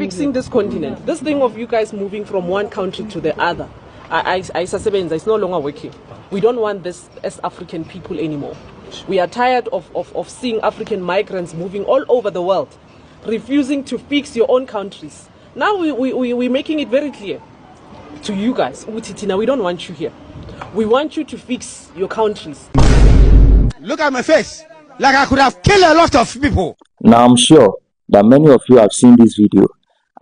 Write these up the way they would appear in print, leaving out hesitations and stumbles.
fixing this continent. This thing of you guys moving from one country to the other, it's no longer working. We don't want this as African people anymore. We are tired of seeing African migrants moving all over the world, refusing to fix your own countries. Now we're making it very clear to you guys, Utitina, we don't want you here. We want you to fix your countries. Look at my face, like I could have killed a lot of people. Now I'm sure that many of you have seen this video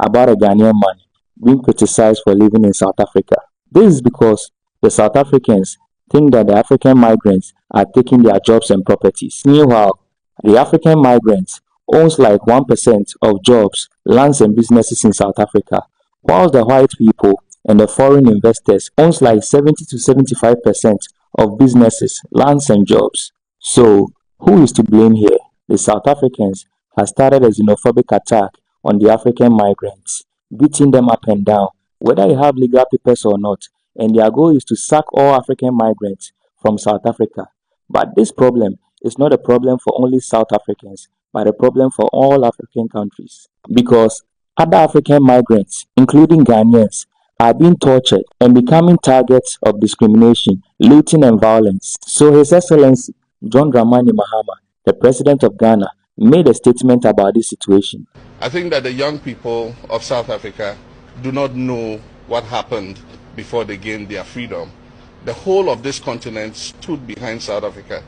about a Ghanaian man being criticized for living in South Africa. This is because the South Africans think that the African migrants are taking their jobs and properties. Meanwhile, the African migrants owns like 1% of jobs, lands and businesses in South Africa, whilst the white people and the foreign investors owns like 70 to 75% of businesses, lands and jobs. So, who is to blame here? The South Africans have started a xenophobic attack on the African migrants, beating them up and down, whether you have legal papers or not, and their goal is to sack all African migrants from South Africa. But this problem is not a problem for only South Africans, but a problem for all African countries, because other African migrants, including Ghanaians, are being tortured and becoming targets of discrimination, looting and violence. So His Excellency John Dramani Mahama, the President of Ghana, made a statement about this situation. I think that the young people of South Africa do not know what happened before they gained their freedom. The whole of this continent stood behind South Africa.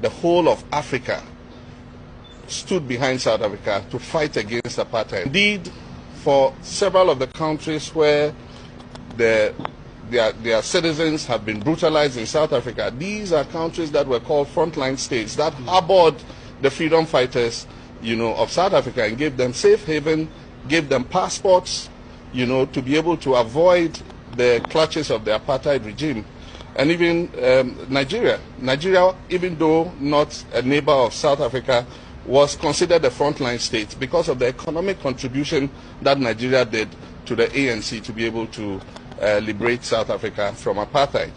The whole of Africa stood behind South Africa to fight against apartheid. Indeed, for several of the countries where their citizens have been brutalized in South Africa, these are countries that were called frontline states that harbored the freedom fighters, of South Africa and gave them safe haven, gave them passports, to be able to avoid the clutches of the apartheid regime. And even Nigeria, even though not a neighbor of South Africa, was considered a frontline state because of the economic contribution that Nigeria did to the ANC to be able to liberate South Africa from apartheid.